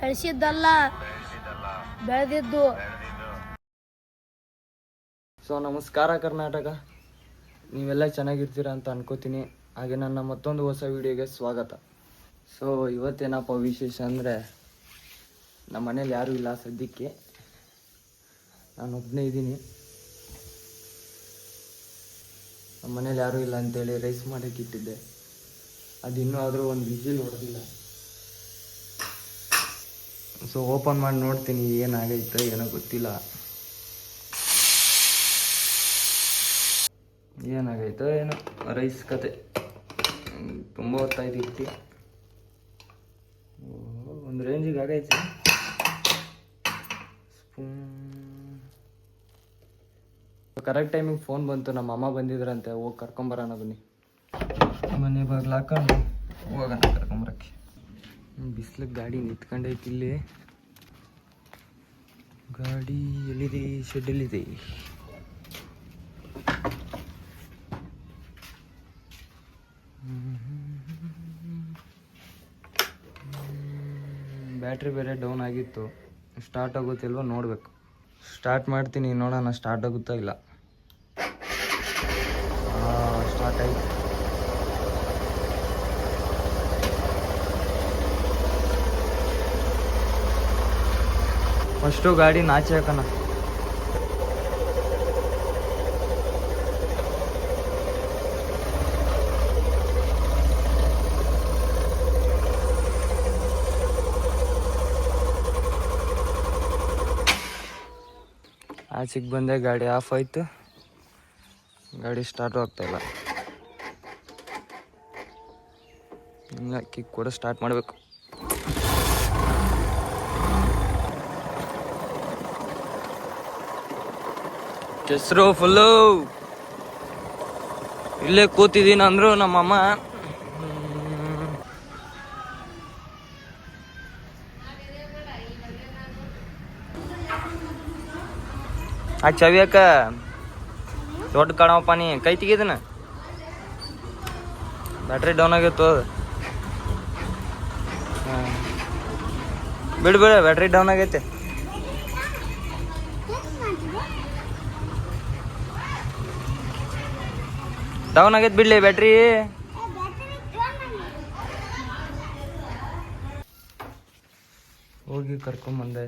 ಬೆಳೆಸಿದ್ದಲ್ಲ ಬೆಳೆದಿದ್ದು. ಸೊ ನಮಸ್ಕಾರ ಕರ್ನಾಟಕ, ನೀವೆಲ್ಲ ಚೆನ್ನಾಗಿರ್ತೀರ ಅಂತ ಅನ್ಕೋತೀನಿ. ಹಾಗೆ ನನ್ನ ಮತ್ತೊಂದು ಹೊಸ ವಿಡಿಯೋಗೆ ಸ್ವಾಗತ. ಸೊ ಇವತ್ತೇನಪ್ಪ ವಿಶೇಷ ಅಂದರೆ, ನಮ್ಮ ಮನೇಲಿ ಯಾರೂ ಇಲ್ಲ ಸದ್ಯಕ್ಕೆ, ನಾನು ಒಬ್ಬನೇ ಇದ್ದೀನಿ. ನಮ್ಮ ಮನೇಲಿ ಯಾರೂ ಇಲ್ಲ ಅಂತೇಳಿ ರೈಸ್ ಮಾಡೋಕ್ಕೆ ಇಟ್ಟಿದ್ದೆ. ಅದು ಇನ್ನೂ ಆದರೂ ಒಂದು ವಿಜಿಲ್ ಹೊಡೆದಿಲ್ಲ. ಸೊ ಓಪನ್ ಮಾಡಿ ನೋಡ್ತೀನಿ ಏನಾಗೈತೆ ಏನೋ ಗೊತ್ತಿಲ್ಲ. ಏನಾಗೈತೋ ಏನೋ ರೈಸ್ ಕತೆ. ತುಂಬ ಹೊತ್ತಾಯ್ತು ಇಟ್ಟು, ಒಂದು ರೇಂಜಿಗೆ ಆಗೈತೆ. ಸ್ಪೂನ್ ಕರೆಕ್ಟ್ ಟೈಮಿಗೆ ಫೋನ್ ಬಂತು, ನಮ್ಮ ಅಮ್ಮ ಬಂದಿದ್ರಂತೆ. ಹೋಗಿ ಕರ್ಕೊಂಬರೋಣ ಬನ್ನಿ. ಮನೆ ಬಾಗಿಲು ಹಾಕೊಂಡು ಹೋಗೋಣ ಕರ್ಕೊಂಬರಕ್ಕೆ. ಬಿಸಿಲಿಗೆ ಗಾಡಿ ನಿಂತ್ಕೊಂಡೈತಿ ಇಲ್ಲಿ. ಗಾಡಿ ಎಲ್ಲಿದೆ? ಶೆಡ್ಡಲ್ಲಿದೆ. ಬ್ಯಾಟ್ರಿ ಬೇರೆ ಡೌನ್ ಆಗಿತ್ತು. ಸ್ಟಾರ್ಟ್ ಆಗುತ್ತಿಲ್ವ ನೋಡಬೇಕು. ಸ್ಟಾರ್ಟ್ ಮಾಡ್ತೀನಿ, ನೋಡೋಣ ಸ್ಟಾರ್ಟ್ ಆಗುತ್ತಾ ಇಲ್ಲ. ಸ್ಟಾರ್ಟ್ ಆಯ್ತು. ಫಸ್ಟು ಗಾಡಿ ನಾಚೆ ಹಾಕೋಣ. ಆಚೆಗೆ ಬಂದೆ, ಗಾಡಿ ಆಫ್ ಆಯಿತು. ಗಾಡಿ ಸ್ಟಾರ್ಟು ಆಗ್ತಾಯಿಲ್ಲ. ಇನ್ನು ಕಿಕ್ ಕೂಡ ಸ್ಟಾರ್ಟ್ ಮಾಡಬೇಕು. ಕೆಸರು ಫುಲ್ಲು. ಇಲ್ಲೇ ಕೂತಿದ್ದೀನಿ ಅಂದರು ನಮ್ಮಮ್ಮ. ಆ ಚವಿ ಅಕ್ಕ ದೊಡ್ಡ ಕಾಣವಪ್ಪ, ನೀ ಕೈ ತೆಗಿದನ. ಬ್ಯಾಟ್ರಿ ಡೌನ್ ಆಗಿತ್ತು ಅದು. ಬಿಡು ಬ್ಯಾಟ್ರಿ ಡೌನ್ ಆಗೈತೆ. ಡೌನ್ ಆಗೈತೆ, ಬಿಡ್ಲಿ ಬ್ಯಾಟ್ರಿ. ಹೋಗಿ ಕರ್ಕೊಂಬಂದೆ.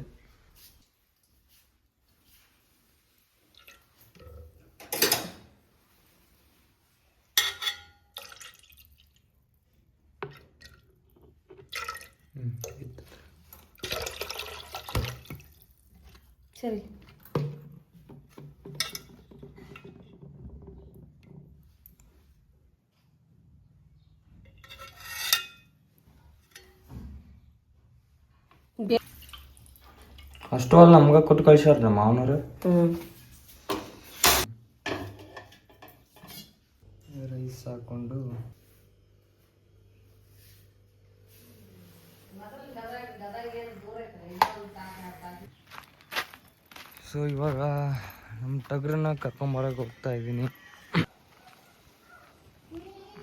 ಸರಿ, ಅಷ್ಟು ಅಲ್ಲ, ನಮ್ಗೆ ಕೊಟ್ಟು ಕಳ್ಸ್ಯಾರ ನಮ್ಮ ಮಾವನವ್ರು. ರೈಸ್ ಹಾಕೊಂಡು ಸೊ ಇವಾಗ ನಮ್ಮ ಟಗ್ರನ್ನ ಕರ್ಕೊಂಬರಕ್ಕೆ ಹೋಗ್ತಾ ಇದ್ದೀನಿ.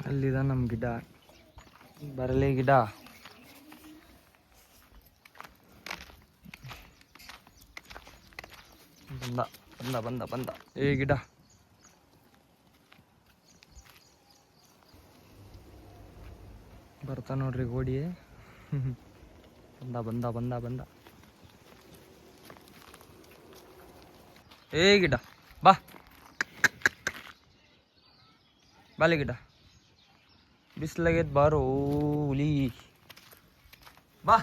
ಅಲ್ಲಿದ ನಮ್ಮ ಗಿಡ. ಬರಲಿ ಗಿಡ. ಬಂದ ಬಂದ ಬಂದ ಬಂದ ಏ ಗಿಡ. ಬರ್ತಾ ನೋಡ್ರಿ ಗೋಡಿ. ಬಂದ ಬಂದ ಬಂದ ಬಂದ ಏ ಗಿಡ. ಬಾ ಬಾಲಿ ಗಿಡ. ಬಿಸಿಲಾಗೈತೆ ಬಾರೋ ಹುಲಿ. ಬಾ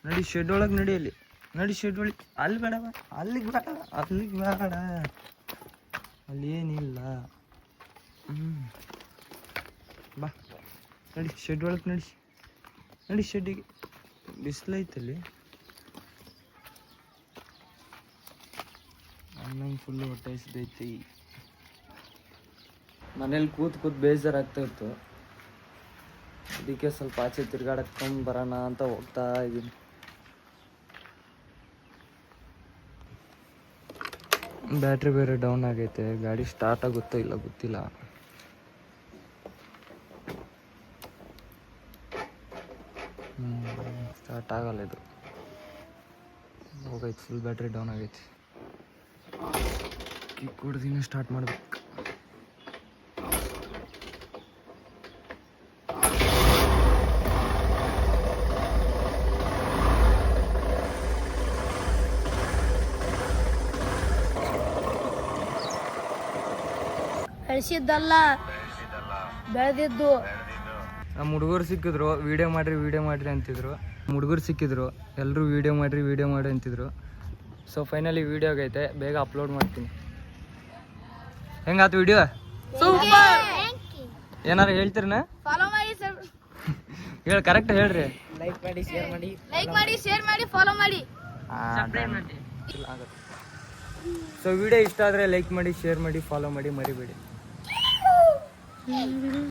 ನಡಿ, ಶೆಡ್ ಒಳಗೆ ನಡಿ. ಅಲ್ಲಿ ನಡಿ, ಶೆಡ್ ಒಳಗೆ. ಅಲ್ಲಿ ಬೇಡ, ಅಲ್ಲಿಗೆ ಬೇಡ, ಅಲ್ಲಿಗೆ ಬೇಡ, ಅಲ್ಲಿ ಏನಿಲ್ಲ. ಬಾ ನಡಿ, ಶೆಡ್ ಒಳಗೆ ನಡಿ. ನಡಿ ಶೆಡ್ಡಿಗೆ. ಬಿಸಿಲೈತಲ್ಲಿ. ಅನ್ನಂಗೆ ಫುಲ್ಲು ಹೊಟ್ಟೆ ಹಸಿದೈತಿ. ಮನೇಲಿ ಕೂತ್ ಬೇಜಾರಾಗ್ತಾ ಇತ್ತು. ಅದಕ್ಕೆ ಸ್ವಲ್ಪ ಆಚೆ ತಿರ್ಗಾಡಕ್ಕೆ ಬರೋಣ ಅಂತ ಹೋಗ್ತಾ ಇದ್ದೀನಿ. ಬ್ಯಾಟ್ರಿ ಬೇರೆ ಡೌನ್ ಆಗೈತೆ. ಗಾಡಿ ಸ್ಟಾರ್ಟ್ ಆಗುತ್ತೋ ಇಲ್ಲ ಗೊತ್ತಿಲ್ಲ. ಸ್ಟಾರ್ಟ್ ಆಗಲ್ಲ ಇದು, ಹೋಗೈತೆ, ಫುಲ್ ಬ್ಯಾಟ್ರಿ ಡೌನ್ ಆಗೈತಿ. ಕಿಕ್ ಹೊಡೆದಿನ ಸ್ಟಾರ್ಟ್ ಮಾಡ್ಬೇಕು. ಬೆಳೆಸಿದ್ದಲ್ಲ ಬೆಳೆದಿದ್ದು. ನಮ್ಮ ಹುಡುಗರು ಸಿಕ್ಕಿದ್ರು, ವೀಡಿಯೋ ಮಾಡಿರಿ ಅಂತಿದ್ರು. ನಮ್ಮ ಹುಡುಗರು ಸಿಕ್ಕಿದ್ರು, ಎಲ್ಲರೂ ವೀಡಿಯೋ ಮಾಡಿ ಅಂತಿದ್ರು. ಸೊ ಫೈನಲಿ ವೀಡಿಯೋ ಆಗೈತೆ, ಬೇಗ ಅಪ್ಲೋಡ್ ಮಾಡ್ತೀನಿ. ಹೆಂಗಾತು ವಿಡಿಯೋ? ಏನಾರು ಹೇಳ್ತೀರನ? ಫಾಲೋ ಮಾಡಿ ಹೇಳಿ, ಕರೆಕ್ಟ್ ಹೇಳ್ರಿ. ಲೈಕ್ ಮಾಡಿ ಶೇರ್ ಮಾಡಿ ಫಾಲೋ ಮಾಡಿ. ಸೊ ವಿಡಿಯೋ ಇಷ್ಟ ಆದರೆ ಲೈಕ್ ಮಾಡಿ, ಶೇರ್ ಮಾಡಿ, ಫಾಲೋ ಮಾಡಿ, ಮರಿಬೇಡಿ.